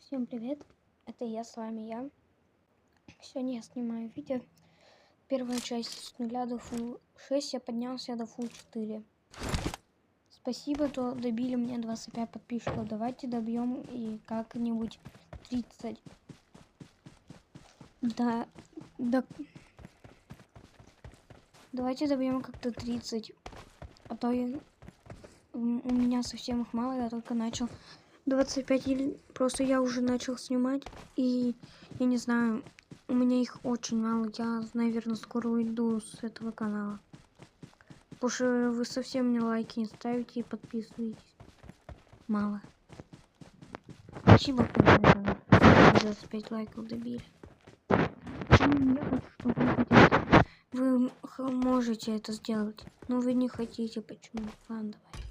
Всем привет, это я, с вами я. Сегодня я снимаю видео. Первая часть с 0 до Full 6, я поднялся до Full 4. Спасибо, что добили мне 25 подписчиков. Давайте добьем и как-нибудь 30. Да. Давайте добьем как-то 30. А то у меня совсем их мало, я только начал 25, или просто я уже начал снимать, и я не знаю, у меня их очень мало. Я, наверное, скоро уйду с этого канала, потому что вы совсем мне лайки не ставите и подписываетесь. Мало. Спасибо, конечно, 25 лайков добили. Я хочу, чтобы вы хотите. Вы можете это сделать, но вы не хотите. Почему? Ладно, давай.